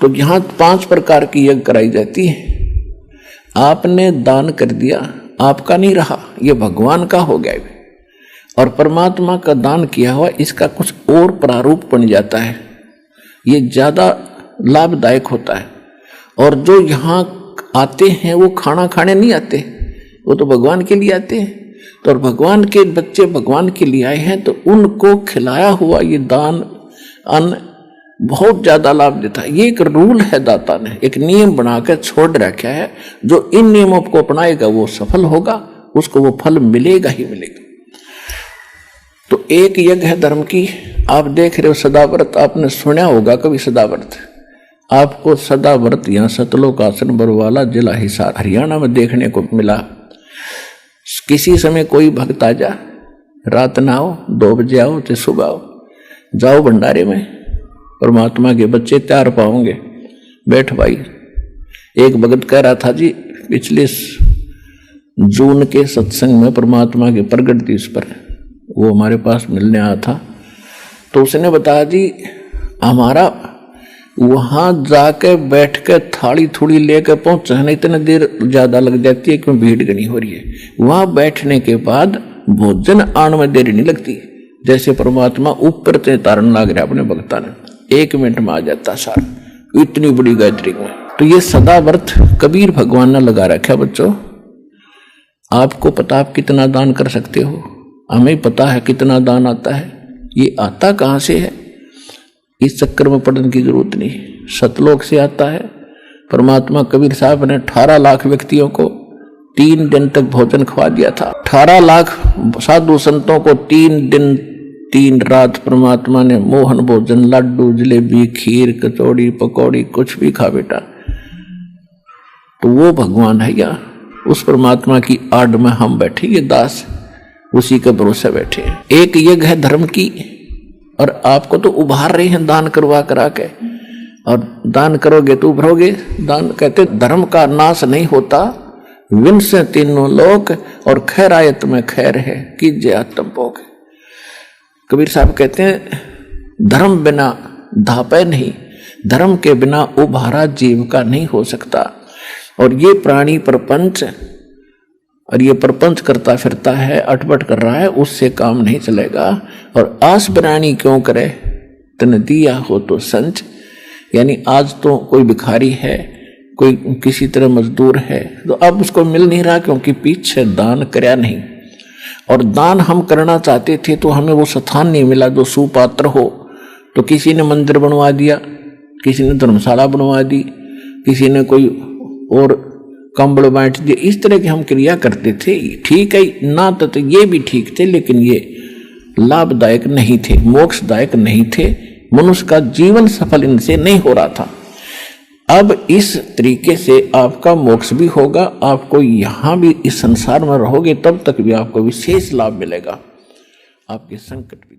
तो यहाँ 5 प्रकार की यज्ञ कराई जाती है। आपने दान कर दिया, आपका नहीं रहा, ये भगवान का हो गया, और परमात्मा का दान किया हुआ इसका कुछ और प्रारूप बन जाता है, ये ज्यादा लाभदायक होता है। और जो यहाँ आते हैं वो खाना खाने नहीं आते, वो तो भगवान के लिए आते हैं। तो और भगवान के बच्चे भगवान के लिए आए हैं, तो उनको खिलाया हुआ ये दान अन्न बहुत ज्यादा लाभ देता है। ये एक रूल है, दाता ने एक नियम बनाकर छोड़ रखा है। जो इन नियमों को अपनाएगा वो सफल होगा, उसको वो फल मिलेगा ही मिलेगा। तो एक यज्ञ है धर्म की, आप देख रहे हो सदाव्रत, आपने सुना होगा कभी सदाव्रत। आपको सदाव्रत यहाँ सतलोक आश्रम बरवाला जिला हिसार हरियाणा में देखने को मिला। किसी समय कोई भक्त आ जा, रात ना आओ, 2 बजे आओ चाहे सुबह आओ, जाओ भंडारे में, परमात्मा के बच्चे तैयार पाओगे, बैठ भाई। एक भगत कह रहा था जी, पिछले जून के सत्संग में परमात्मा के प्रगट दिवस पर वो हमारे पास मिलने आया था, तो उसने बताया जी हमारा वहां जाके बैठ के थाली थोड़ी लेकर पहुंचने इतनी देर ज्यादा लग जाती है क्यों, भीड़ घनी हो रही है। वहां बैठने के बाद भोजन आने में देरी नहीं लगती, जैसे परमात्मा ऊपर से तारण लाग रहा अपने भक्ता ने, 1 मिनट में आ जाता सार, इतनी बड़ी गैदरिंग में। तो ये सदाव्रत कबीर भगवान ने लगा रखा है। बच्चों आपको पता आप कितना दान कर सकते हो, हमें पता है कितना दान आता है, ये आता कहाँ से है, इस चक्कर में पढ़ने की जरूरत नहीं। सतलोक से आता है। परमात्मा कबीर साहब ने 18 लाख व्यक्तियों को 3 दिन तक भोजन खवा दिया था। 18 लाख साधु संतों को 3 दिन 3 रात परमात्मा ने मोहन भोजन, लड्डू, जलेबी, खीर, कचौड़ी, पकौड़ी, कुछ भी खा बेटा। तो वो भगवान है या उस परमात्मा की आड़ में हम बैठे, ये दास उसी के भरोसे बैठे हैं। एक यज्ञ है धर्म की, और आपको तो उभार रहे हैं दान करवा करा के, और दान करोगे तो उभरोगे। दान कहते धर्म का नाश नहीं होता, विन से 3 लोक, और खैरायत में खैर है कीजिए आत्म भोग। कबीर साहब कहते हैं धर्म बिना धापे नहीं, धर्म के बिना उभारा जीव का नहीं हो सकता। और ये प्राणी प्रपंच, और ये प्रपंच करता फिरता है, अटपट कर रहा है, उससे काम नहीं चलेगा। और आस बनानी क्यों करे, तन दिया हो तो संच। यानी आज तो कोई भिखारी है, कोई किसी तरह मजदूर है, तो अब उसको मिल नहीं रहा क्योंकि पीछे दान करया नहीं। और दान हम करना चाहते थे तो हमें वो स्थान नहीं मिला जो सुपात्र हो। तो किसी ने मंदिर बनवा दिया, किसी ने धर्मशाला बनवा दी, किसी ने कोई और कंबल बांट दिए। इस तरह की हम क्रिया करते थे। ठीक है ना, तो ये भी ठीक थे, लेकिन ये लाभदायक नहीं थे, मोक्षदायक नहीं थे। मनुष्य का जीवन सफल इनसे नहीं हो रहा था। अब इस तरीके से आपका मोक्ष भी होगा, आपको यहां भी इस संसार में रहोगे तब तक भी आपको विशेष लाभ मिलेगा, आपके संकट भी